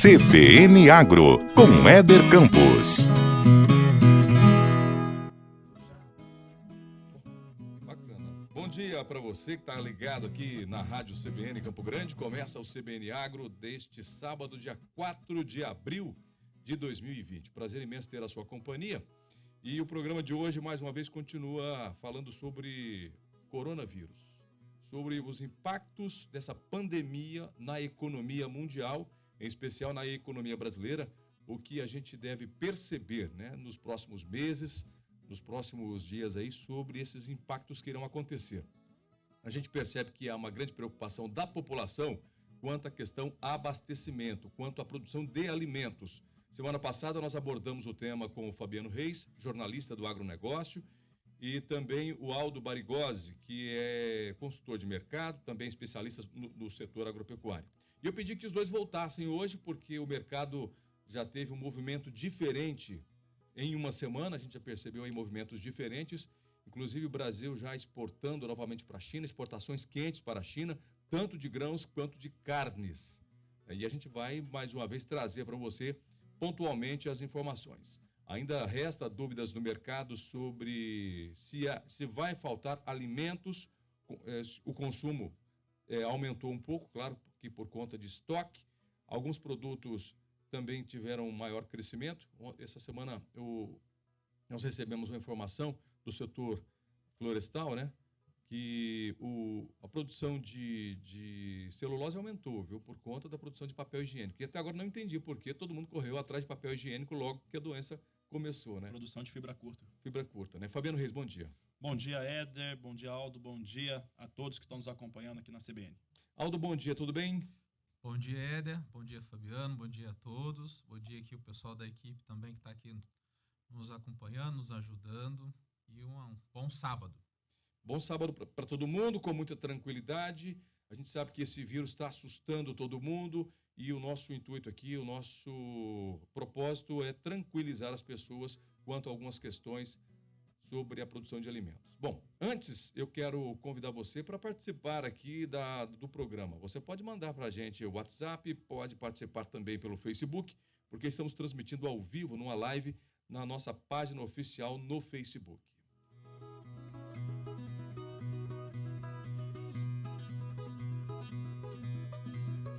CBN Agro, com Éder Campos. Bacana. Bom dia para você que está ligado aqui na Rádio CBN Campo Grande. Começa o CBN Agro deste sábado, dia 4 de abril de 2020. Prazer imenso ter a sua companhia. E o programa de hoje, mais uma vez, continua falando sobre coronavírus, sobre os impactos dessa pandemia na economia mundial, em especial na economia brasileira, o que a gente deve perceber, né, nos próximos meses, nos próximos dias aí, sobre esses impactos que irão acontecer. A gente percebe que há uma grande preocupação da população quanto à questão abastecimento, quanto à produção de alimentos. Semana passada nós abordamos o tema com o Fabiano Reis, jornalista do agronegócio, e também o Aldo Barigozzi, que é consultor de mercado, também especialista no setor agropecuário. E eu pedi que os dois voltassem hoje, porque o mercado já teve um movimento diferente em uma semana, a gente já percebeu aí movimentos diferentes, inclusive o Brasil já exportando novamente para a China, exportações quentes para a China, tanto de grãos quanto de carnes. E a gente vai, mais uma vez, trazer para você pontualmente as informações. Ainda resta dúvidas no mercado sobre se vai faltar alimentos, o consumo aumentou um pouco, claro que por conta de estoque. Alguns produtos também tiveram maior crescimento. Essa semana nós recebemos uma informação do setor florestal, né? Que a produção de celulose aumentou, viu? Por conta da produção de papel higiênico. E até agora não entendi por que todo mundo correu atrás de papel higiênico logo que a doença começou, né? Produção de fibra curta. Fibra curta, né? Fabiano Reis, bom dia. Bom dia, Éder. Bom dia, Aldo. Bom dia a todos que estão nos acompanhando aqui na CBN. Aldo, bom dia, tudo bem? Bom dia, Éder. Bom dia, Fabiano. Bom dia a todos. Bom dia aqui o pessoal da equipe também que está aqui nos acompanhando, nos ajudando. E um bom sábado. Bom sábado para todo mundo, com muita tranquilidade. A gente sabe que esse vírus está assustando todo mundo e o nosso intuito aqui, o nosso propósito é tranquilizar as pessoas quanto a algumas questões sobre a produção de alimentos. Bom, antes eu quero convidar você para participar aqui do programa. Você pode mandar para a gente o WhatsApp, pode participar também pelo Facebook, porque estamos transmitindo ao vivo, numa live, na nossa página oficial no Facebook.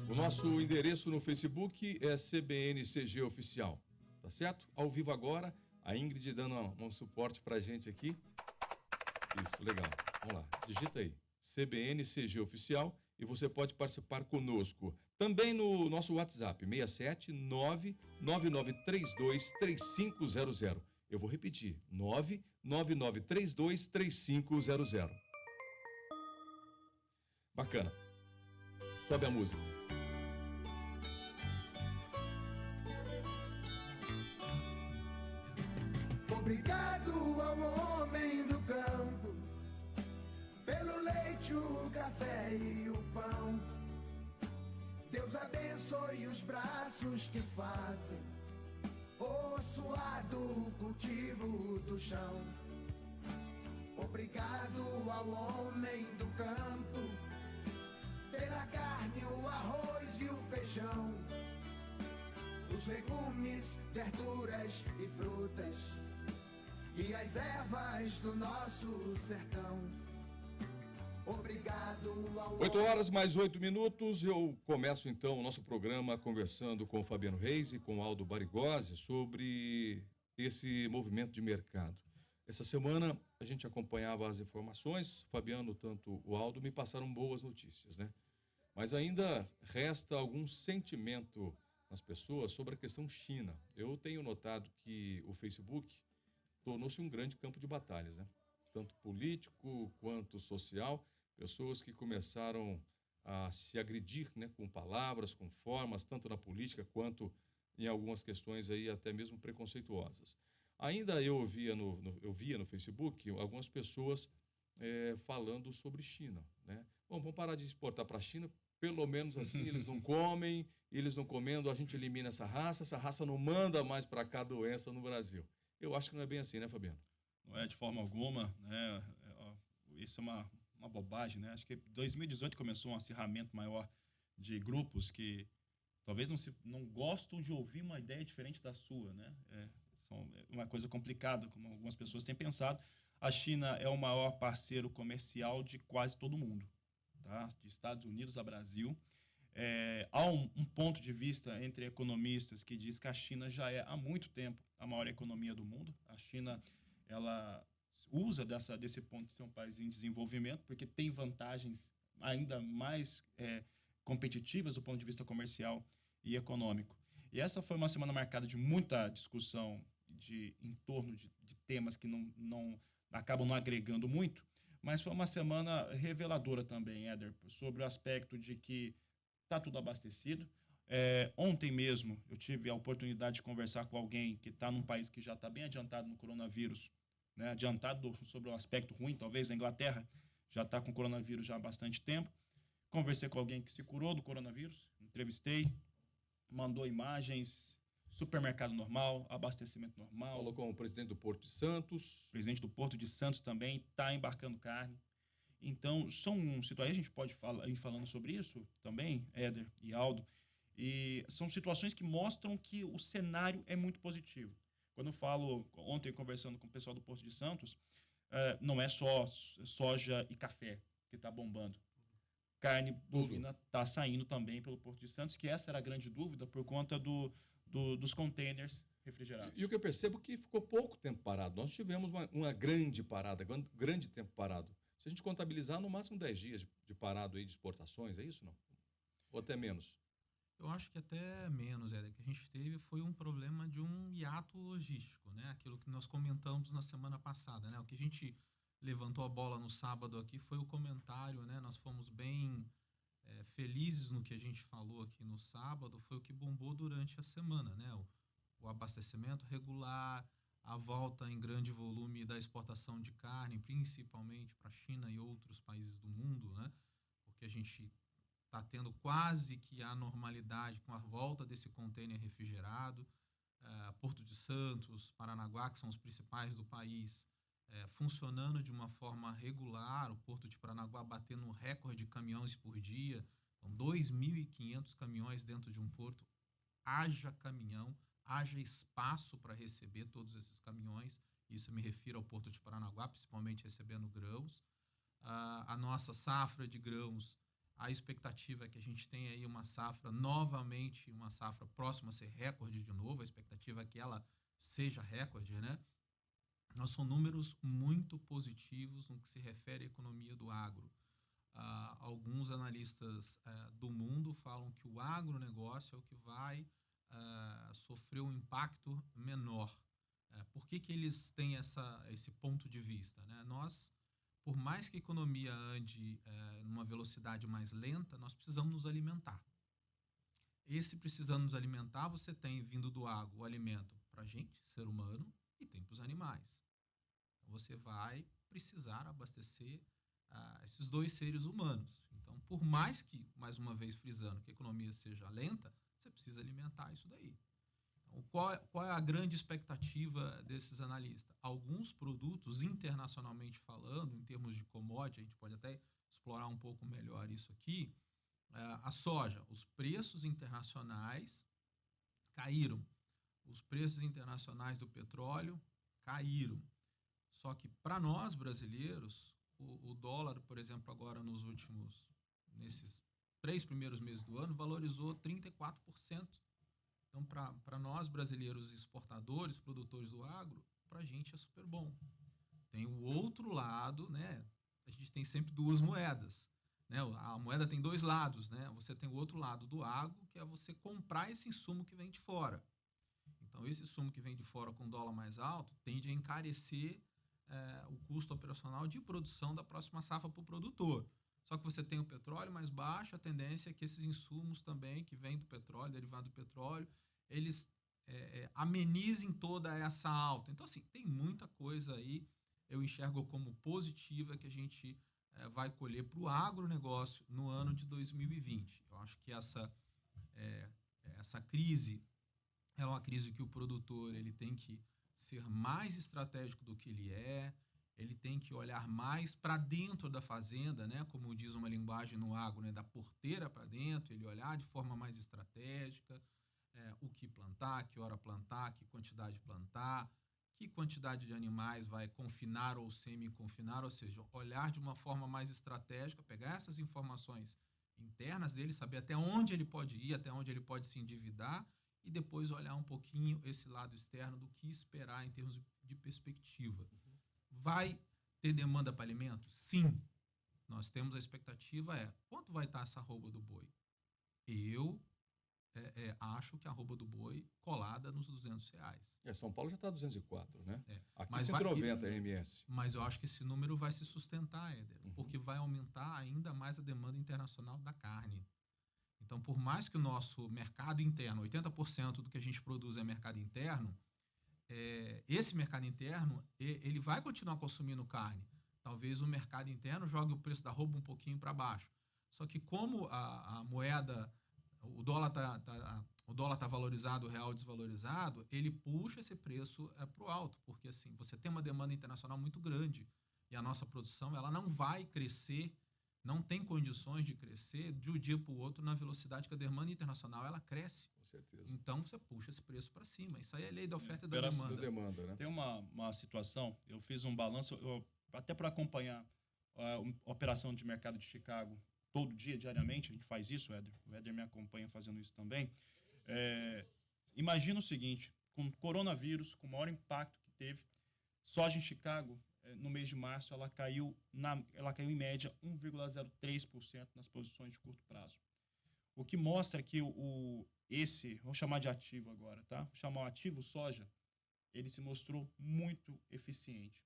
O nosso endereço no Facebook é CBNCG Oficial, tá certo? Ao vivo agora, a Ingrid dando um suporte pra gente aqui. Isso, legal. Vamos lá, digita aí, CBNCG Oficial, e você pode participar conosco. Também no nosso WhatsApp, 67999323500. Eu vou repetir, 999323500. Bacana. Sobe a música. Obrigado ao homem do campo, pelo leite, o café e o pão. Deus abençoe os braços que fazem o suado cultivo do chão. Obrigado ao homem do campo, pela carne, o arroz e o feijão, os legumes, verduras e frutas, e as ervas do nosso sertão. Obrigado ao 8 horas mais 8 minutos, eu começo então o nosso programa conversando com o Fabiano Reis e com o Aldo Barigozzi sobre esse movimento de mercado. Essa semana a gente acompanhava as informações, Fabiano, tanto o Aldo, me passaram boas notícias, né? Mas ainda resta algum sentimento nas pessoas sobre a questão China. Eu tenho notado que o Facebook tornou-se um grande campo de batalhas, né? Tanto político quanto social, pessoas que começaram a se agredir, né, com palavras, com formas, tanto na política quanto em algumas questões aí até mesmo preconceituosas. Ainda eu via no Facebook algumas pessoas falando sobre China, né? Bom, vamos parar de exportar para a China, pelo menos assim eles não comem, eles não comendo, a gente elimina essa raça não manda mais para cá doença no Brasil. Eu acho que não é bem assim, né, Fabiano? Não é de forma alguma, né? Isso é uma bobagem, né? Acho que em 2018 começou um acirramento maior de grupos que talvez não gostam de ouvir uma ideia diferente da sua, né? É uma coisa complicada, como algumas pessoas têm pensado. A China é o maior parceiro comercial de quase todo mundo, tá? De Estados Unidos a Brasil. Há um ponto de vista entre economistas que diz que a China já é há muito tempo a maior economia do mundo. A China, ela usa desse ponto de ser um país em desenvolvimento, porque tem vantagens ainda mais competitivas do ponto de vista comercial e econômico. E essa foi uma semana marcada de muita discussão em torno de temas que não acabam não agregando muito, mas foi uma semana reveladora também, Éder, sobre o aspecto de que está tudo abastecido. Ontem mesmo eu tive a oportunidade de conversar com alguém que está num país que já está bem adiantado no coronavírus, né? Adiantado sobre o aspecto ruim, talvez a Inglaterra já está com coronavírus já há bastante tempo. Conversei com alguém que se curou do coronavírus, entrevistei, mandou imagens, supermercado normal, abastecimento normal. Falou com o presidente do Porto de Santos. O presidente do Porto de Santos também está embarcando carne. Então, são situações, a gente pode ir falando sobre isso também, Éder e Aldo, e são situações que mostram que o cenário é muito positivo. Quando eu falo, ontem conversando com o pessoal do Porto de Santos, não é só soja e café que está bombando. Carne bovina está saindo também pelo Porto de Santos, que essa era a grande dúvida por conta dos containers refrigerados. E o que eu percebo é que ficou pouco tempo parado. Nós tivemos uma grande parada, grande tempo parado. Se a gente contabilizar, no máximo 10 dias de parado aí de exportações, é isso, não? Ou até menos? Eu acho que até menos, Éder. Que a gente teve foi um problema de um hiato logístico, né? Aquilo que nós comentamos na semana passada, né? O que a gente levantou a bola no sábado aqui foi o comentário, né? Nós fomos bem felizes no que a gente falou aqui no sábado, foi o que bombou durante a semana, né? O abastecimento regular, a volta em grande volume da exportação de carne, principalmente para a China e outros países do mundo, né? Porque a gente está tendo quase que a normalidade com a volta desse contêiner refrigerado. Porto de Santos, Paranaguá, que são os principais do país, funcionando de uma forma regular, o Porto de Paranaguá batendo um recorde de caminhões por dia, então 2.500 caminhões dentro de um porto, haja caminhão, haja espaço para receber todos esses caminhões, isso me refiro ao Porto de Paranaguá, principalmente recebendo grãos. A nossa safra de grãos, a expectativa é que a gente tenha aí uma safra novamente, uma safra próxima a ser recorde de novo, a expectativa é que ela seja recorde, né? Nós são números muito positivos no que se refere à economia do agro. Alguns analistas do mundo falam que o agronegócio é o que vai sofrer um impacto menor. Por que eles têm esse ponto de vista, né? Nós, por mais que a economia ande numa velocidade mais lenta, nós precisamos nos alimentar. Esse precisando nos alimentar, você tem vindo do agro o alimento para a gente, ser humano, e tem para os animais. Então, você vai precisar abastecer esses dois seres humanos. Então, por mais que, mais uma vez frisando, que a economia seja lenta, você precisa alimentar isso daí. Então, qual é a grande expectativa desses analistas? Alguns produtos, internacionalmente falando, em termos de commodity, a gente pode até explorar um pouco melhor isso aqui, a soja, os preços internacionais caíram. Os preços internacionais do petróleo caíram. Só que para nós brasileiros, o dólar, por exemplo, agora nesses 3 primeiros meses do ano, valorizou 34%. Então, para nós brasileiros exportadores, produtores do agro, para a gente é super bom. Tem o outro lado, né? A gente tem sempre duas moedas, né? A moeda tem dois lados, né? Você tem o outro lado do agro, que é você comprar esse insumo que vem de fora. Então, esse insumo que vem de fora com dólar mais alto tende a encarecer o custo operacional de produção da próxima safra para o produtor. Só que você tem o petróleo mais baixo, a tendência é que esses insumos também, que vêm do petróleo, derivado do petróleo, eles amenizem toda essa alta. Então, assim, tem muita coisa aí, eu enxergo como positiva, que a gente vai colher para o agronegócio no ano de 2020. Eu acho que essa crise é uma crise que o produtor ele tem que ser mais estratégico do que ele é. ele tem que olhar mais para dentro da fazenda, né? Como diz uma linguagem no agro, né? Da porteira para dentro, ele olhar de forma mais estratégica, o que plantar, que hora plantar, que quantidade plantar, que quantidade de animais vai confinar ou semi-confinar, ou seja, olhar de uma forma mais estratégica, pegar essas informações internas dele, saber até onde ele pode ir, até onde ele pode se endividar, e depois olhar um pouquinho esse lado externo do que esperar em termos de perspectiva. Vai ter demanda para alimentos? Sim. Nós temos a expectativa, quanto vai estar essa arroba do boi? Eu acho que a arroba do boi colada nos R$200. São Paulo já está 204, né? Aqui Mas 190 MS. Mas eu acho que esse número vai se sustentar, Éder, porque vai aumentar ainda mais a demanda internacional da carne. Então, por mais que o nosso mercado interno, 80% do que a gente produz é mercado interno, esse mercado interno, ele vai continuar consumindo carne. Talvez o mercado interno jogue o preço da arroba um pouquinho para baixo. Só que como a moeda, o dólar tá valorizado, o real desvalorizado, ele puxa esse preço para o alto, porque assim, você tem uma demanda internacional muito grande e a nossa produção ela não vai crescer, não tem condições de crescer de um dia para o outro na velocidade que a demanda internacional ela cresce. Com certeza. Então você puxa esse preço para cima. Isso aí é lei da oferta e da demanda. Né? Tem uma situação, eu fiz um balanço, até para acompanhar a operação de mercado de Chicago todo dia, diariamente, a gente faz isso, Éder. O Éder me acompanha fazendo isso também. Imagina o seguinte, com o coronavírus, com o maior impacto que teve, soja em Chicago, no mês de março, ela caiu em média 1,03% nas posições de curto prazo. O que mostra que vou chamar de ativo agora, tá? Vou chamar o ativo soja, ele se mostrou muito eficiente.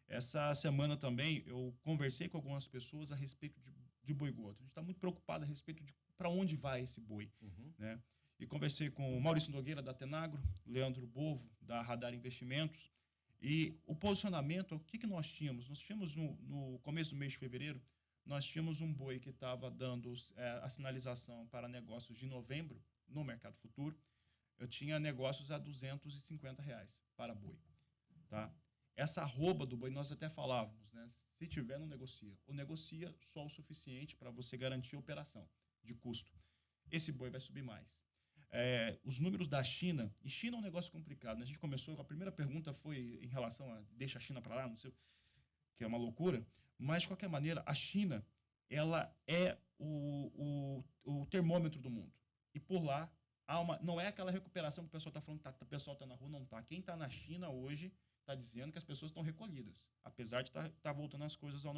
Essa semana também eu conversei com algumas pessoas a respeito de boi gordo. A gente está muito preocupado a respeito de para onde vai esse boi, né? E conversei com o Maurício Nogueira, da Tenagro, Leandro Bovo, da Radar Investimentos, e o posicionamento, o que nós tínhamos? Nós tínhamos, no começo do mês de fevereiro, nós tínhamos um boi que estava dando a sinalização para negócios de novembro, no mercado futuro. Eu tinha negócios a R$250 para boi. Tá? Essa arroba do boi, nós até falávamos, né? Se tiver, não negocia. Ou negocia só o suficiente para você garantir a operação de custo. Esse boi vai subir mais. Os números da China, e China é um negócio complicado, né? A gente começou, a primeira pergunta foi em relação a deixa a China para lá, não sei, que é uma loucura, mas de qualquer maneira, a China, ela é o termômetro do mundo. E por lá, não é aquela recuperação que o pessoal está falando que o pessoal está na rua, não está. Quem está na China hoje está dizendo que as pessoas estão recolhidas, apesar de estar voltando as coisas ao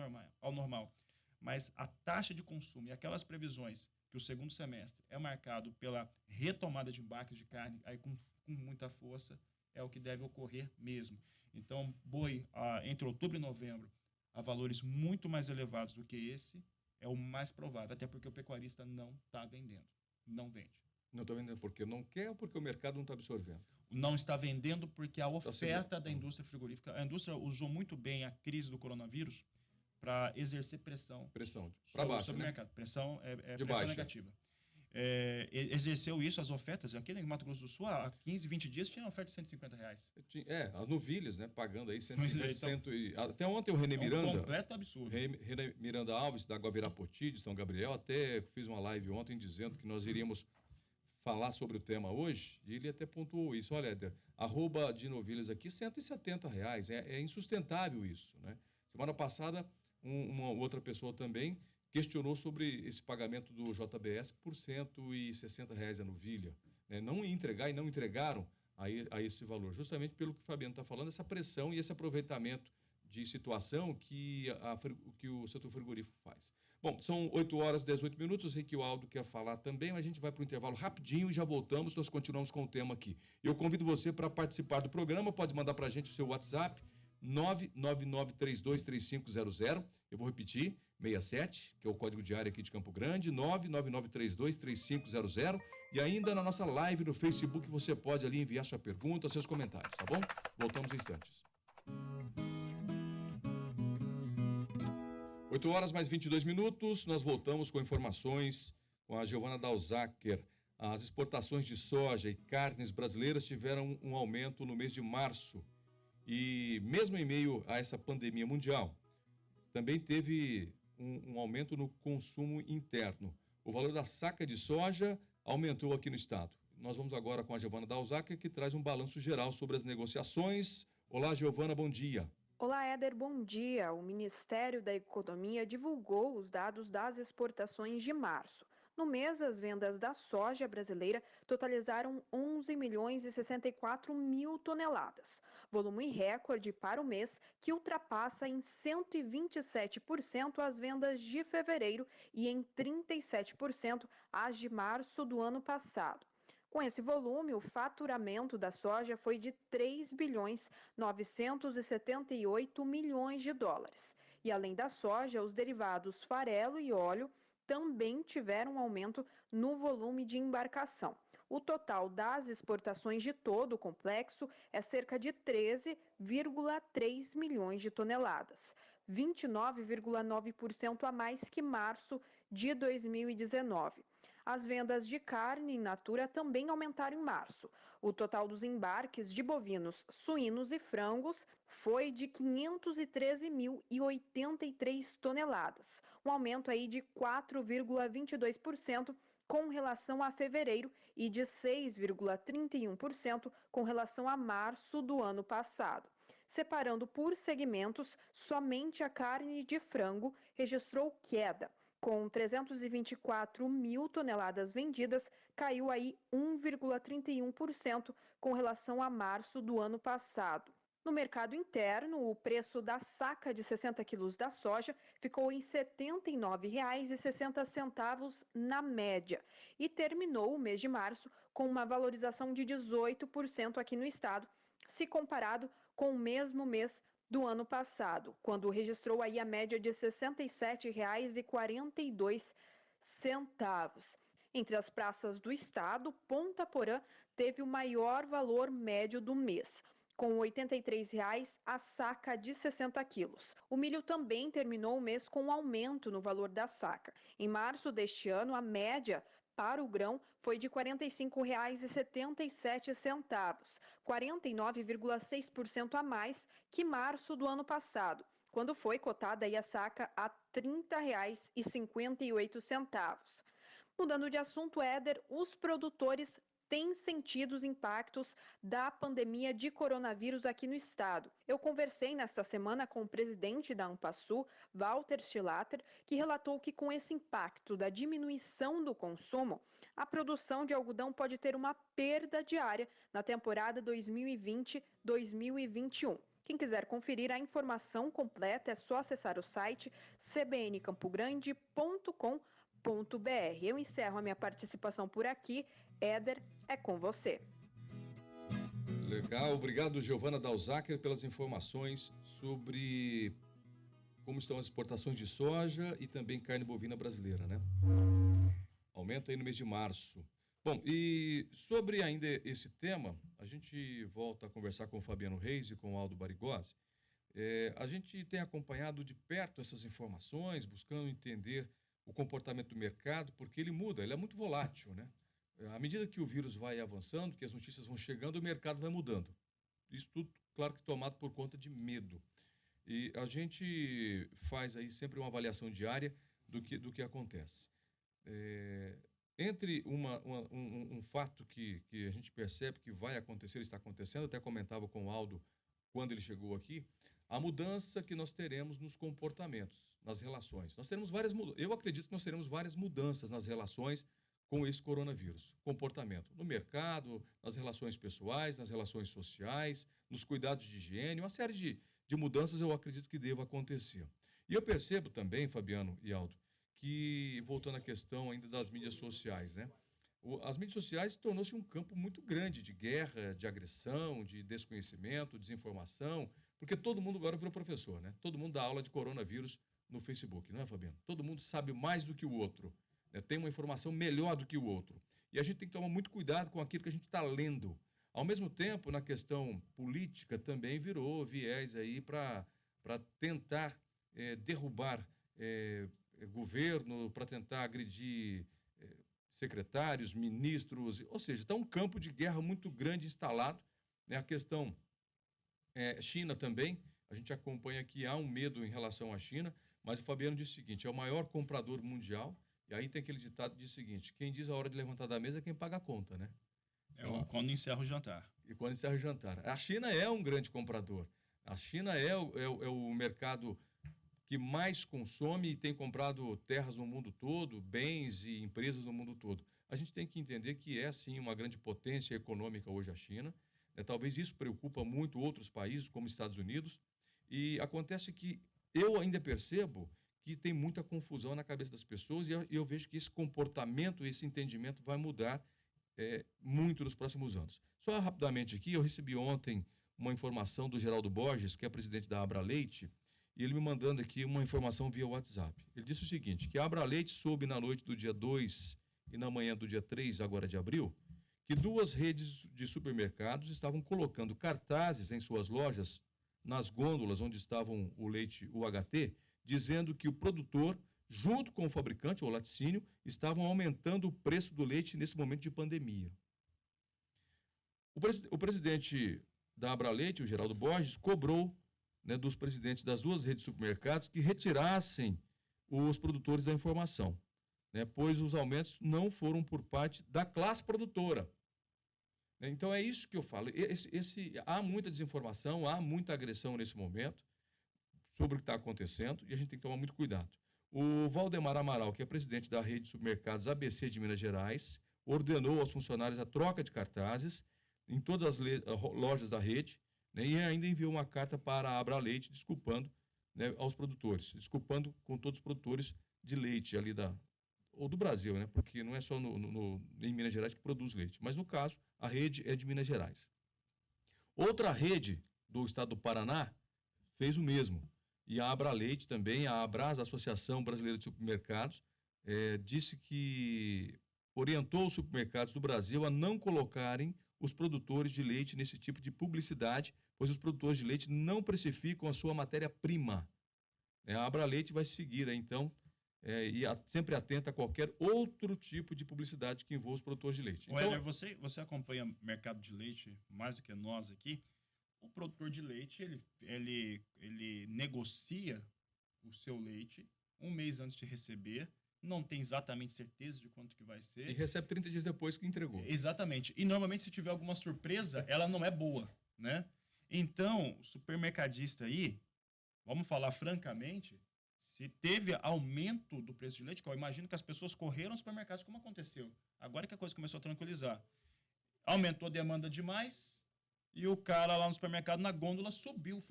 normal. Mas a taxa de consumo e aquelas previsões que o segundo semestre é marcado pela retomada de embarques de carne, aí com muita força, é o que deve ocorrer mesmo. Então, boi entre outubro e novembro, a valores muito mais elevados do que esse, é o mais provável, até porque o pecuarista não está vendendo, não vende. Não está vendendo porque não quer ou porque o mercado não está absorvendo? Não está vendendo porque a oferta da indústria frigorífica, a indústria usou muito bem a crise do coronavírus para exercer pressão para baixo, sobre né? o mercado. Pressão de pressão baixa. Negativa. Exerceu isso, as ofertas. Aqui no Mato Grosso do Sul, há 15, 20 dias, tinha oferta de R$150. As novilhas, né? Pagando aí 150, então, até ontem o René Miranda. Um completo absurdo. René Miranda Alves, da Guavirapoti, de São Gabriel, até fiz uma live ontem dizendo que nós iríamos falar sobre o tema hoje, e ele até pontuou isso. Olha, Éder, arroba de novilhas aqui, R$170. É insustentável isso, né? Semana passada, uma outra pessoa também questionou sobre esse pagamento do JBS por R$160 a novilha, né? Não entregar e não entregaram a esse valor, justamente pelo que o Fabiano está falando, essa pressão e esse aproveitamento de situação que o setor frigorífico faz. Bom, são 8h18. Eu sei que o Aldo quer falar também, mas a gente vai para o intervalo rapidinho e já voltamos, nós continuamos com o tema aqui. Eu convido você para participar do programa, pode mandar para a gente o seu WhatsApp, 999323500, eu vou repetir, 67, que é o código de área aqui de Campo Grande, 999323500, e ainda na nossa live no Facebook você pode ali enviar sua pergunta, seus comentários, tá bom? Voltamos em instantes. 8h22, nós voltamos com informações com a Giovana Dalzacker. As exportações de soja e carnes brasileiras tiveram um aumento no mês de março E mesmo em meio a essa pandemia mundial, também teve um aumento no consumo interno. O valor da saca de soja aumentou aqui no estado. Nós vamos agora com a Giovana Dalzac, que traz um balanço geral sobre as negociações. Olá, Giovana, bom dia. Olá, Éder, bom dia. O Ministério da Economia divulgou os dados das exportações de março. No mês, as vendas da soja brasileira totalizaram 11 milhões e 64 mil toneladas, volume recorde para o mês que ultrapassa em 127% as vendas de fevereiro e em 37% as de março do ano passado. Com esse volume, o faturamento da soja foi de 3 bilhões 978 milhões de dólares. E além da soja, os derivados farelo e óleo também tiveram um aumento no volume de embarcação. O total das exportações de todo o complexo é cerca de 13,3 milhões de toneladas, 29,9% a mais que março de 2019. As vendas de carne in natura também aumentaram em março. O total dos embarques de bovinos, suínos e frangos foi de 513.083 toneladas, um aumento aí de 4,22% com relação a fevereiro e de 6,31% com relação a março do ano passado. Separando por segmentos, somente a carne de frango registrou queda. Com 324 mil toneladas vendidas, caiu aí 1,31% com relação a março do ano passado. No mercado interno, o preço da saca de 60 quilos da soja ficou em R$ 79,60 na média e terminou o mês de março com uma valorização de 18% aqui no estado, se comparado com o mesmo mês do ano passado, quando registrou aí a média de R$ 67,42. Entre as praças do estado, Ponta Porã teve o maior valor médio do mês, com R$ 83,00 a saca de 60 quilos. O milho também terminou o mês com um aumento no valor da saca. Em março deste ano, a média para o grão foi de R$ 45,77, 49,6% a mais que março do ano passado, quando foi cotada aí a saca a R$ 30,58. Mudando de assunto, Éder, os produtores têm sentido os impactos da pandemia de coronavírus aqui no estado. Eu conversei nesta semana com o presidente da Ampasul, Walter Schlatter, que relatou que com esse impacto da diminuição do consumo, a produção de algodão pode ter uma perda diária na temporada 2020-2021. Quem quiser conferir a informação completa é só acessar o site cbncampogrande.com.br. Eu encerro a minha participação por aqui. Éder, é com você. Legal, obrigado, Giovana Dalzac, pelas informações sobre como estão as exportações de soja e também carne bovina brasileira, né? Aumento aí no mês de março. Bom, e sobre ainda esse tema, a gente volta a conversar com o Fabiano Reis e com o Aldo Barigozzi. A gente tem acompanhado de perto essas informações, buscando entender o comportamento do mercado, porque ele muda, ele é muito volátil, né? À medida que o vírus vai avançando, que as notícias vão chegando, o mercado vai mudando. Isso tudo, claro que tomado por conta de medo. E a gente faz aí sempre uma avaliação diária do que acontece. Entre um fato que a gente percebe que vai acontecer, está acontecendo, até comentava com o Aldo quando ele chegou aqui, a mudança que nós teremos nos comportamentos, nas relações. Eu acredito que nós teremos várias mudanças nas relações com esse coronavírus. Comportamento no mercado, nas relações pessoais, nas relações sociais, nos cuidados de higiene, uma série de mudanças eu acredito que deva acontecer. E eu percebo também, Fabiano e Aldo, que, voltando à questão ainda das mídias sociais, né? As mídias sociais tornou-se um campo muito grande de guerra, de agressão, de desconhecimento, desinformação, porque todo mundo agora virou professor, né? Todo mundo dá aula de coronavírus no Facebook, não é, Fabiano? Todo mundo sabe mais do que o outro, né? Tem uma informação melhor do que o outro. E a gente tem que tomar muito cuidado com aquilo que a gente está lendo. Ao mesmo tempo, na questão política, também virou viés aí para tentar derrubar governo, para tentar agredir secretários, ministros, ou seja, está um campo de guerra muito grande instalado, né? A questão China também, a gente acompanha que há um medo em relação à China, mas o Fabiano diz o seguinte, é o maior comprador mundial, e aí tem aquele ditado que diz o seguinte, quem diz a hora de levantar da mesa é quem paga a conta, né? Quando encerra o jantar. E quando encerra o jantar. A China é um grande comprador. A China é o mercado que mais consome e tem comprado terras no mundo todo, bens e empresas no mundo todo. A gente tem que entender que é, sim, uma grande potência econômica hoje a China. Talvez isso preocupa muito outros países, como Estados Unidos. E acontece que eu ainda percebo que tem muita confusão na cabeça das pessoas e eu vejo que esse comportamento, esse entendimento vai mudar muito nos próximos anos. Só rapidamente aqui, eu recebi ontem uma informação do Geraldo Borges, que é presidente da Abra Leite, e ele me mandando aqui uma informação via WhatsApp. Ele disse o seguinte, que a Abra Leite soube na noite do dia 2 e na manhã do dia 3, agora de abril, que 2 redes de supermercados estavam colocando cartazes em suas lojas, nas gôndolas onde estavam o leite UHT, dizendo que o produtor, junto com o fabricante, ou laticínio, estavam aumentando o preço do leite nesse momento de pandemia. O presidente da Abra Leite, o Geraldo Borges, cobrou, né, dos presidentes das 2 redes de supermercados que retirassem os produtores da informação, né, pois os aumentos não foram por parte da classe produtora. Então é isso que eu falo. Há muita desinformação, há muita agressão nesse momento sobre o que está acontecendo e a gente tem que tomar muito cuidado. O Valdemar Amaral, que é presidente da rede de supermercados ABC de Minas Gerais, ordenou aos funcionários a troca de cartazes em todas as lojas da rede, né, e ainda enviou uma carta para a Abra Leite desculpando, né, aos produtores, desculpando com todos os produtores de leite ali ou do Brasil, né, porque não é só em Minas Gerais que produz leite, mas no caso a rede é de Minas Gerais. Outra rede do estado do Paraná fez o mesmo. E a Abra Leite também, a Abras, a Associação Brasileira de Supermercados, disse que orientou os supermercados do Brasil a não colocarem os produtores de leite nesse tipo de publicidade, pois os produtores de leite não precificam a sua matéria-prima. A Abra Leite vai seguir, então, sempre atenta a qualquer outro tipo de publicidade que envolva os produtores de leite. Então, você acompanha o mercado de leite mais do que nós aqui. O produtor de leite, ele negocia o seu leite um mês antes de receber, não tem exatamente certeza de quanto que vai ser. E recebe 30 dias depois que entregou. Exatamente. E normalmente, se tiver alguma surpresa, ela não é boa, né? Então, o supermercadista aí, vamos falar francamente, se teve aumento do preço de leite, eu imagino que as pessoas correram aos supermercados, como aconteceu. Agora que a coisa começou a tranquilizar. Aumentou a demanda demais, e o cara lá no supermercado, na gôndola, subiu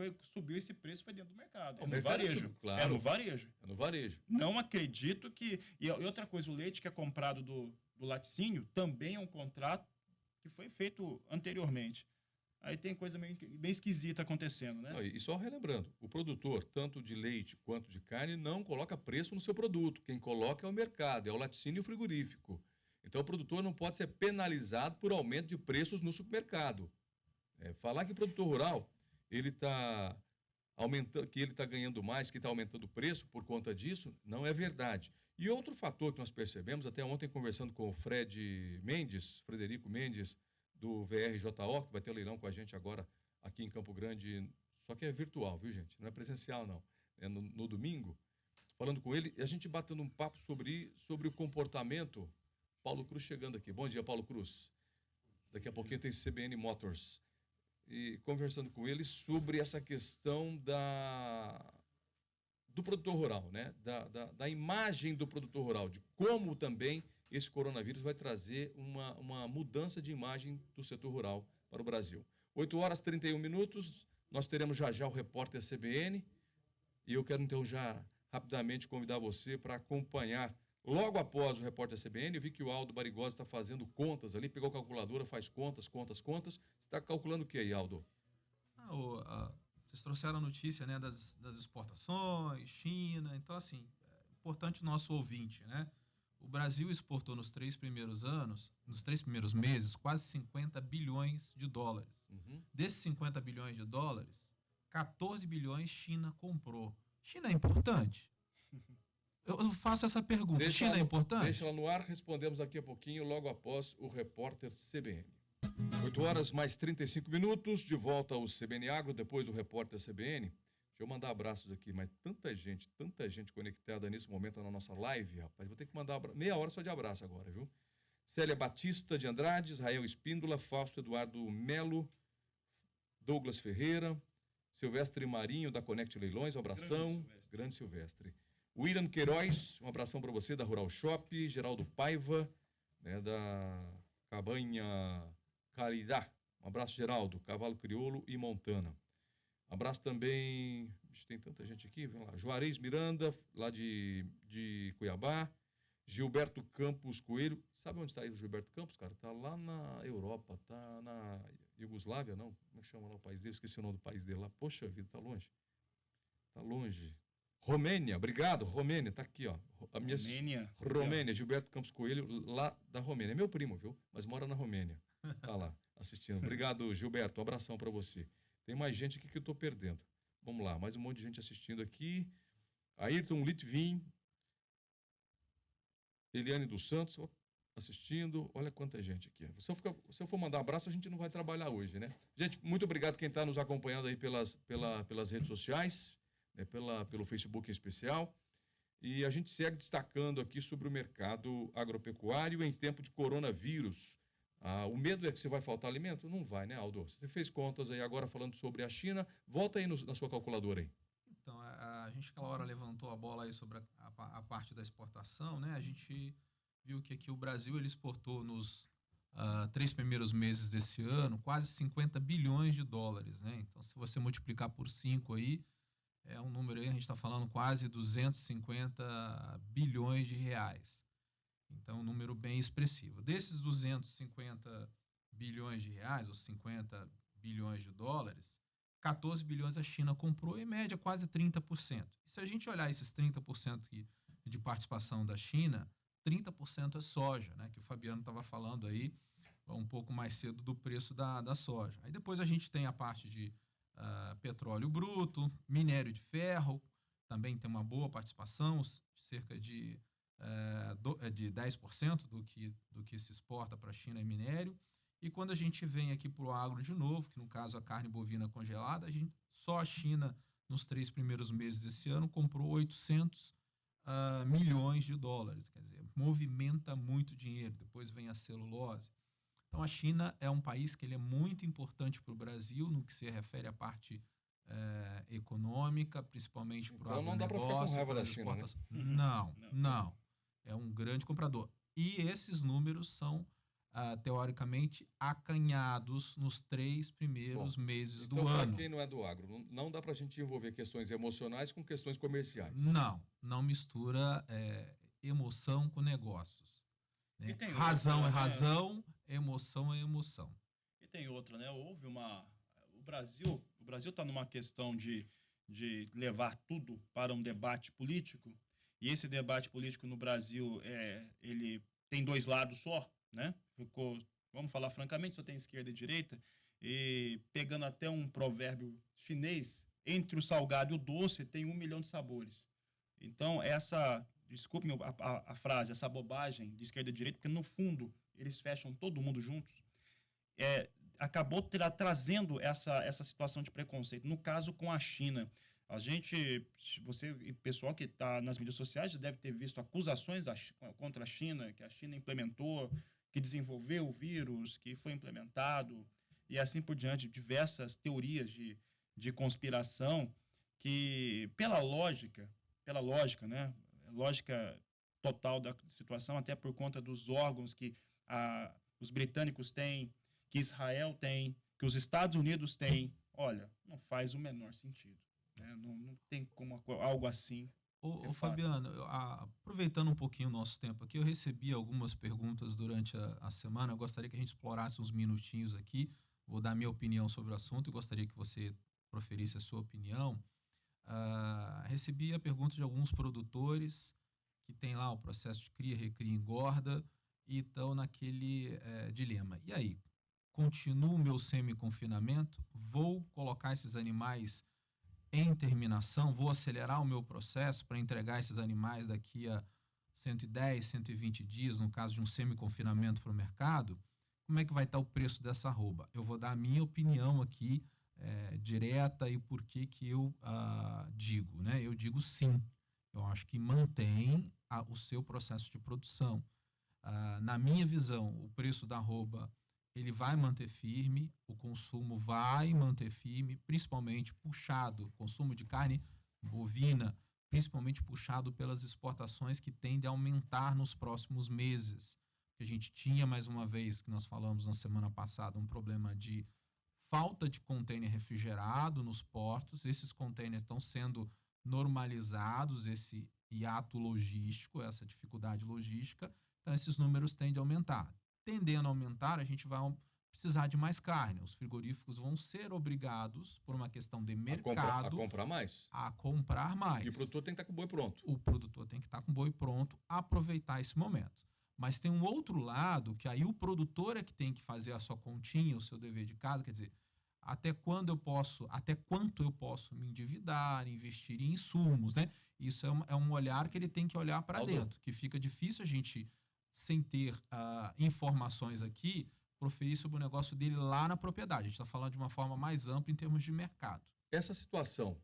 esse preço, foi dentro do mercado. É no varejo. Claro. É no varejo. É no varejo. Não acredito que... E outra coisa, o leite que é comprado do laticínio também é um contrato que foi feito anteriormente. Aí tem coisa bem esquisita acontecendo, né? E só relembrando, o produtor, tanto de leite quanto de carne, não coloca preço no seu produto. Quem coloca é o mercado, é o laticínio e o frigorífico. Então o produtor não pode ser penalizado por aumento de preços no supermercado. Falar que o produtor rural ele está aumentando, que ele está ganhando mais, que está aumentando o preço por conta disso, não é verdade. E outro fator que nós percebemos, até ontem conversando com o Frederico Mendes, do VRJO, que vai ter o leilão com a gente agora aqui em Campo Grande, só que é virtual, viu, gente? Não é presencial, não. É no domingo. Falando com ele, a gente batendo um papo sobre o comportamento. Paulo Cruz chegando aqui. Bom dia, Paulo Cruz. Daqui a pouquinho tem CBN Motors. E conversando com ele sobre essa questão do produtor rural, né? Da imagem do produtor rural, de como também esse coronavírus vai trazer uma mudança de imagem do setor rural para o Brasil. 8h31, nós teremos já o repórter CBN, e eu quero então já rapidamente convidar você para acompanhar, logo após o repórter CBN, eu vi que o Aldo Barigosa está fazendo contas ali, pegou a calculadora, faz contas. Você está calculando o que aí, Aldo? Vocês trouxeram a notícia, né, das exportações, China, então assim, é importante o nosso ouvinte, né? O Brasil exportou nos 3 primeiros meses, quase 50 bilhões de dólares. Uhum. Desses 50 bilhões de dólares, 14 bilhões China comprou. China é importante? Eu faço essa pergunta. China é importante? Deixa ela no ar, respondemos daqui a pouquinho, logo após o repórter CBN. 8 horas mais 35 minutos, de volta ao CBN Agro, depois do repórter da CBN. Deixa eu mandar abraços aqui, mas tanta gente conectada nesse momento na nossa live, rapaz. Vou ter que mandar meia hora só de abraço agora, viu? Célia Batista de Andrade, Israel Espíndola, Fausto Eduardo Melo, Douglas Ferreira, Silvestre Marinho, da Conect Leilões, um abração. Grande Silvestre. William Queiroz, um abração para você, da Rural Shop. Geraldo Paiva, né, da Cabanha Caridá. Um abraço, Geraldo. Cavalo Crioulo e Montana. Abraço também, tem tanta gente aqui, vamos lá. Juarez Miranda, lá de Cuiabá. Gilberto Campos Coelho. Sabe onde está aí o Gilberto Campos, cara? Está lá na Europa, está na Iugoslávia, não? Como é que chama lá o país dele? Esqueci o nome do país dele lá. Poxa vida, está longe. Está longe. Romênia, obrigado, Romênia, está aqui, ó. Romênia, Gilberto Campos Coelho, lá da Romênia. É meu primo, viu? Mas mora na Romênia. Está lá, assistindo. Obrigado, Gilberto, um abração para você. Tem mais gente aqui que eu estou perdendo. Vamos lá, mais um monte de gente assistindo aqui. Ayrton Litvin, Eliane dos Santos, ó, assistindo. Olha quanta gente aqui. Se eu for mandar um abraço, a gente não vai trabalhar hoje, né? Gente, muito obrigado quem está nos acompanhando aí pelas redes sociais, né, pelo Facebook em especial. E a gente segue destacando aqui sobre o mercado agropecuário em tempo de coronavírus. O medo é que você vai faltar alimento? Não vai, né, Aldo? Você fez contas aí agora falando sobre a China. Volta aí na sua calculadora aí. Então, a gente aquela hora levantou a bola aí sobre a parte da exportação, né? A gente viu que aqui o Brasil ele exportou nos 3 primeiros meses desse ano quase 50 bilhões de dólares, né? Então, se você multiplicar por 5 aí, é um número aí, a gente está falando quase 250 bilhões de reais. Então, um número bem expressivo. Desses 250 bilhões de reais, ou 50 bilhões de dólares, 14 bilhões a China comprou, em média quase 30%. E se a gente olhar esses 30% de participação da China, 30% é soja, né, que o Fabiano estava falando aí um pouco mais cedo do preço da soja. Aí depois a gente tem a parte de petróleo bruto, minério de ferro, também tem uma boa participação, cerca de 10% do que se exporta para a China é minério. E quando a gente vem aqui para o agro de novo, que no caso a carne bovina congelada, só a China, nos 3 primeiros meses desse ano, comprou 800 milhões de dólares. Quer dizer, movimenta muito dinheiro. Depois vem a celulose. Então, a China é um país que ele é muito importante para o Brasil, no que se refere à parte econômica, principalmente para o agronegócio. Então, não dá para ficar com raiva da China, né? Não. É um grande comprador. E esses números são teoricamente acanhados nos 3 primeiros meses do ano. Então, para quem não é do agro, não dá para a gente envolver questões emocionais com questões comerciais. Não mistura emoção com negócios. Né? Razão outra, é razão, emoção é emoção. E tem outra, né? Houve o Brasil está numa questão de levar tudo para um debate político, e esse debate político no Brasil ele tem 2 lados só, né? Vamos falar francamente, só tem esquerda e direita, e pegando até um provérbio chinês, entre o salgado e o doce tem 1 milhão de sabores. Então, desculpe a frase, essa bobagem de esquerda e direita, porque no fundo eles fecham todo mundo juntos, acabou trazendo essa situação de preconceito. No caso com a China, você e pessoal que está nas mídias sociais já deve ter visto acusações contra a China, que a China implementou, que desenvolveu o vírus, que foi implementado, e assim por diante, diversas teorias de conspiração que, pela lógica, né, lógica total da situação, até por conta dos órgãos que os britânicos têm, que Israel tem, que os Estados Unidos têm, olha, não faz o menor sentido. Né? Não tem como algo assim. Ô Fabiano, aproveitando um pouquinho o nosso tempo aqui, eu recebi algumas perguntas durante a semana, eu gostaria que a gente explorasse uns minutinhos aqui, vou dar minha opinião sobre o assunto e gostaria que você proferisse a sua opinião. Recebi a pergunta de alguns produtores que tem lá o processo de cria, recria, engorda e estão naquele dilema. E aí, continuo o meu semi-confinamento? Vou colocar esses animais em terminação? Vou acelerar o meu processo para entregar esses animais daqui a 110, 120 dias, no caso de um semi-confinamento para o mercado? como é que vai estar o preço dessa arroba? Eu vou dar a minha opinião aqui, direta, e por que eu digo, né? Eu digo sim. Eu acho que mantém o seu processo de produção. Na minha visão, o preço da arroba ele vai manter firme, o consumo vai manter firme, principalmente puxado, consumo de carne bovina, principalmente puxado pelas exportações que tendem a aumentar nos próximos meses. A gente tinha, mais uma vez, que nós falamos na semana passada, um problema de falta de contêiner refrigerado nos portos. Esses contêineres estão sendo normalizados, esse hiato logístico, essa dificuldade logística, então esses números tendem a aumentar. Tendendo a aumentar, a gente vai precisar de mais carne. Os frigoríficos vão ser obrigados, por uma questão de mercado, a comprar mais. A comprar mais. E o produtor tem que estar com o boi pronto. O produtor tem que estar com o boi pronto, aproveitar esse momento. Mas tem um outro lado, que aí o produtor é que tem que fazer a sua continha, o seu dever de casa, quer dizer, até quanto eu posso me endividar, investir em insumos, né? Isso é um olhar que ele tem que olhar para dentro, que fica difícil a gente, sem ter informações aqui, proferir sobre o negócio dele lá na propriedade. A gente está falando de uma forma mais ampla em termos de mercado. Essa situação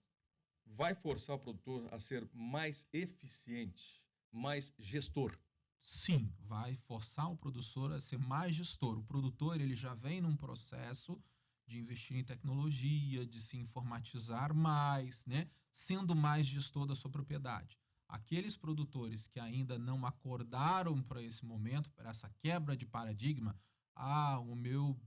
vai forçar o produtor a ser mais eficiente, mais gestor? Sim, vai forçar o produtor a ser mais gestor. O produtor ele já vem num processo de investir em tecnologia, de se informatizar mais, né? Sendo mais gestor da sua propriedade. Aqueles produtores que ainda não acordaram para esse momento, para essa quebra de paradigma, o meu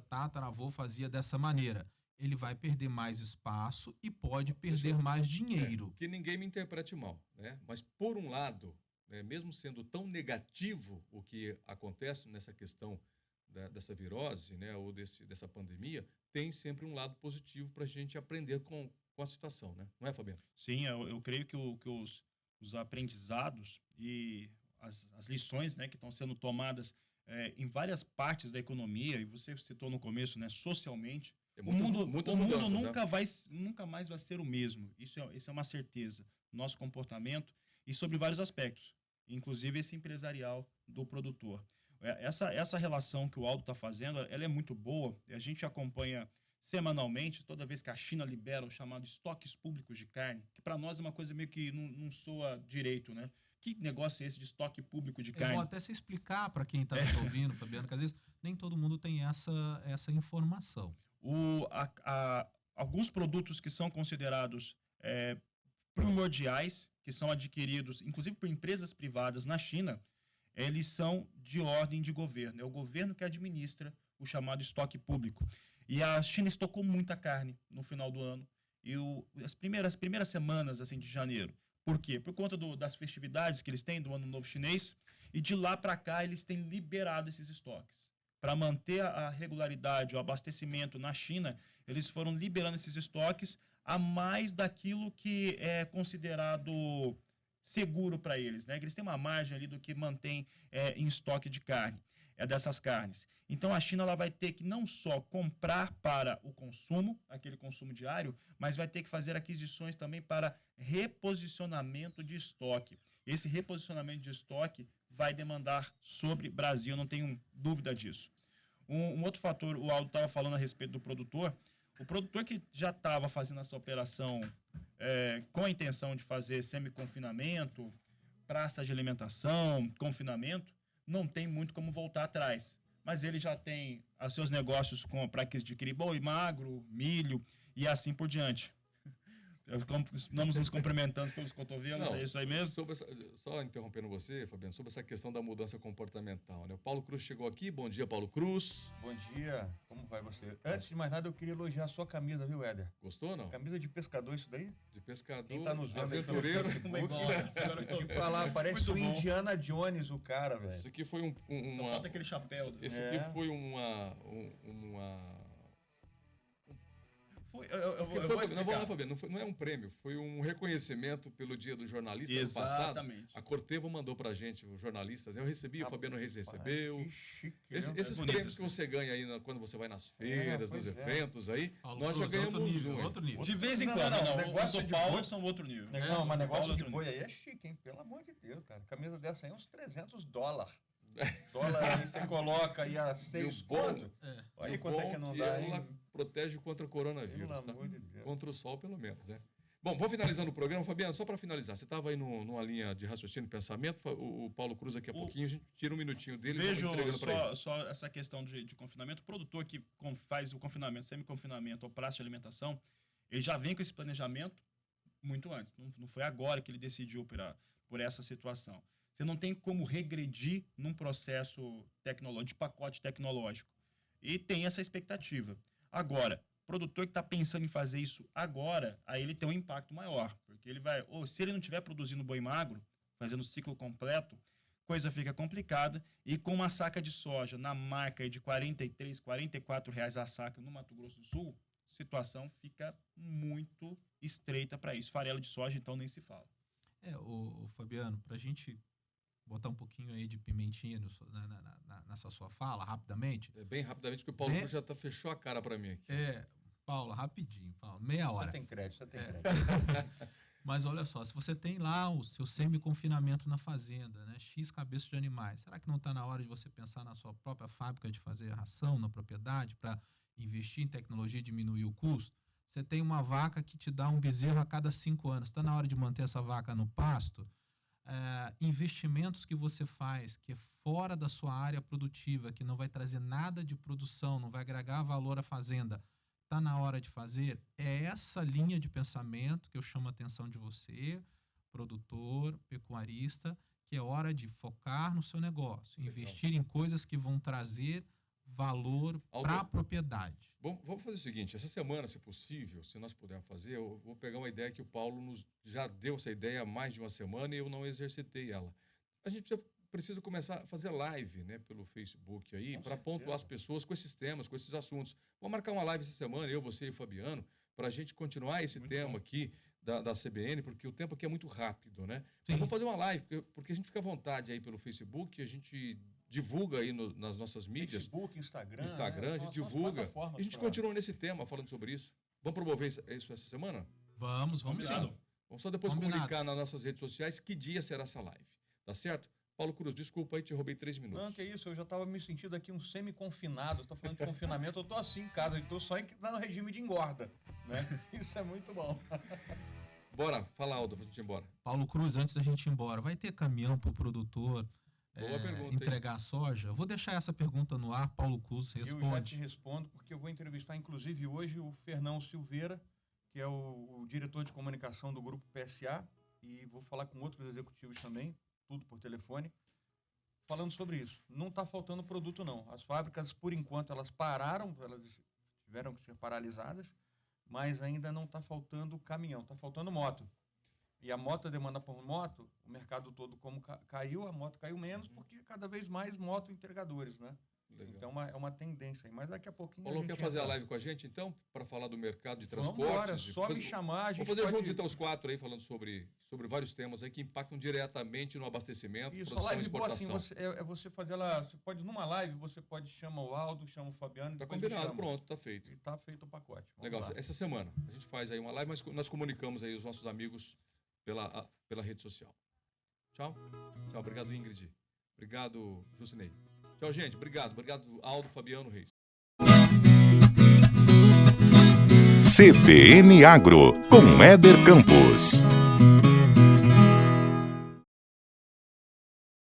tataravô fazia dessa maneira. Ele vai perder mais espaço e pode perder mais dinheiro. Que ninguém me interprete mal, né? Mas, por um lado, mesmo sendo tão negativo o que acontece nessa questão dessa virose, né, ou dessa pandemia, tem sempre um lado positivo para a gente aprender com a situação, né? Não é, Fabiano? Sim, eu creio que os aprendizados e as lições, né, que estão sendo tomadas em várias partes da economia, e você citou no começo, né, socialmente, o mundo nunca mais vai ser o mesmo. Isso é uma certeza. Nosso comportamento e sobre vários aspectos, inclusive esse empresarial do produtor. Essa relação que o Aldo está fazendo, ela é muito boa. A gente acompanha semanalmente, toda vez que a China libera o chamado estoques públicos de carne, que para nós é uma coisa meio que não soa direito, né? Que negócio é esse de estoque público de carne? Eu vou até se explicar para quem está ouvindo, Fabiano, que às vezes nem todo mundo tem essa informação. Alguns produtos que são considerados primordiais, que são adquiridos, inclusive por empresas privadas na China, eles são de ordem de governo. É o governo que administra o chamado estoque público. E a China estocou muita carne no final do ano. E as primeiras semanas assim, de janeiro. Por quê? Por conta das festividades que eles têm do Ano Novo Chinês. E de lá para cá eles têm liberado esses estoques. Para manter a regularidade, o abastecimento na China, eles foram liberando esses estoques a mais daquilo que é considerado seguro para eles, né? Eles têm uma margem ali do que mantém em estoque de carne, dessas carnes. Então a China ela vai ter que não só comprar para o consumo, aquele consumo diário, mas vai ter que fazer aquisições também para reposicionamento de estoque. Esse reposicionamento de estoque vai demandar sobre Brasil, não tenho dúvida disso. Um outro fator, o Aldo estava falando a respeito do produtor. O produtor que já estava fazendo essa operação com a intenção de fazer semi-confinamento, praça de alimentação, confinamento, não tem muito como voltar atrás. Mas ele já tem os seus negócios para adquirir boi magro, milho e assim por diante. Vamos nos cumprimentando pelos cotovelos, é isso aí mesmo? Só interrompendo você, Fabiano, sobre essa questão da mudança comportamental, né? O Paulo Cruz chegou aqui, bom dia, Paulo Cruz. Bom dia, como vai você? Antes de mais nada, eu queria elogiar a sua camisa, viu, Éder? Gostou ou não? Camisa de pescador, isso daí? De pescador, quem tá nos vendo aventureiro. Deixa eu falar, parece o Indiana Jones, o cara, velho. Isso aqui foi Só falta aquele chapéu. Esse aqui foi não é um prêmio, foi um reconhecimento pelo Dia do Jornalista ano passado. A Corteva mandou pra gente, os jornalistas. Eu recebi, o Fabiano Reis recebeu. Que chique, esses prêmios que você ganha aí quando você vai nas feiras, nos eventos aí, nós já ganhamos outro nível. De vez em quando, os do Paulo são outro nível. Não, mas negócio de boi aí é chique, hein? Pelo amor de Deus, cara. Camisa dessa aí é uns $300. Dólar aí você coloca aí a 6 conto. Olha aí quanto é que não dá, ela hein? protege contra o coronavírus, Pelo tá? amor de Deus. Contra o sol, pelo menos, né? Bom, vamos finalizando o programa. Fabiano, só para finalizar, você estava aí numa linha de raciocínio e pensamento, o Paulo Cruz aqui a pouquinho, a gente tira um minutinho dele e Vejo vamos entregando para ele. só essa questão de confinamento. O produtor que faz o confinamento, semi-confinamento ou prazo de alimentação, ele já vem com esse planejamento muito antes. Não foi agora que ele decidiu por essa situação. Você não tem como regredir num processo tecnológico, de pacote tecnológico. E tem essa expectativa. Agora, o produtor que está pensando em fazer isso agora, aí ele tem um impacto maior. Porque ele vai, ou se ele não estiver produzindo boi magro, fazendo o ciclo completo, coisa fica complicada. E com uma saca de soja na marca de R$ 43, R$ 44 a saca no Mato Grosso do Sul, a situação fica muito estreita para isso. Farelo de soja, então, nem se fala. O Fabiano, para a gente botar um pouquinho aí de pimentinha nessa sua fala, rapidamente. Bem rapidamente, porque o Paulo Cruz já fechou a cara para mim aqui. Paulo, rapidinho, Paulo, meia hora. Você tem crédito. Mas olha só, se você tem lá o seu semi-confinamento na fazenda, né, X cabeças de animais, será que não está na hora de você pensar na sua própria fábrica de fazer ração na propriedade para investir em tecnologia e diminuir o custo? Você tem uma vaca que te dá um bezerro a cada 5 anos, está na hora de manter essa vaca no pasto? Investimentos que você faz, que é fora da sua área produtiva, que não vai trazer nada de produção, não vai agregar valor à fazenda, está na hora de fazer? É essa linha de pensamento que eu chamo a atenção de você, produtor, pecuarista, que é hora de focar no seu negócio, investir em coisas que vão trazer valor para a propriedade. Vamos fazer o seguinte, essa semana, se possível, se nós pudermos fazer, eu vou pegar uma ideia que o Paulo já deu essa ideia há mais de uma semana e eu não exercitei ela. A gente precisa começar a fazer live, né, pelo Facebook aí, para pontuar as pessoas com esses temas, com esses assuntos. Vamos marcar uma live essa semana, eu, você e o Fabiano, para a gente continuar esse tema aqui da CBN, porque o tempo aqui é muito rápido, né? Mas vamos fazer uma live, porque a gente fica à vontade aí pelo Facebook, a gente divulga aí nas nossas mídias. Facebook, Instagram, né? A gente divulga. E a gente continua nesse tema, falando sobre isso. Vamos promover isso essa semana? Vamos sim. Vamos só depois comunicar nas nossas redes sociais que dia será essa live. Tá certo? Paulo Cruz, desculpa aí, te roubei 3 minutos. Não, que isso, eu já estava me sentindo aqui um semi-confinado. Você tá falando de confinamento, eu tô assim em casa, eu tô só no regime de engorda, né? Isso é muito bom. Bora, fala, Aldo, pra gente ir embora. Paulo Cruz, antes da gente ir embora, vai ter caminhão pro produtor entregar soja? Eu vou deixar essa pergunta no ar, Paulo Cruz responde. Eu já te respondo, porque eu vou entrevistar, inclusive, hoje o Fernão Silveira, que é o diretor de comunicação do Grupo PSA, e vou falar com outros executivos também, tudo por telefone, falando sobre isso. Não está faltando produto, não. As fábricas, por enquanto, elas pararam, elas tiveram que ser paralisadas, mas ainda não está faltando caminhão, está faltando moto. E a moto, a demanda por moto, o mercado todo como caiu, a moto caiu menos, porque cada vez mais moto entregadores, né? Legal. Então é uma tendência aí. Mas daqui a pouquinho. Paulo, quer fazer a live com a gente, então, para falar do mercado de transportes? Vamos embora, só me chamar. A gente vamos fazer juntos, então, os 4 aí, falando sobre vários temas aí que impactam diretamente no abastecimento, isso, produção e Boa, exportação. assim, você fazer ela. Você pode, numa live, você pode chamar o Aldo, chama o Fabiano. Tá combinado, pronto, tá feito. E tá feito o pacote. Legal, essa semana a gente faz aí uma live, mas nós comunicamos aí os nossos amigos pela rede social. Tchau. Tchau, obrigado, Ingrid. Obrigado, Jusinei. Tchau, gente. Obrigado, Aldo, Fabiano, Reis. CBN Agro, com Éder Campos.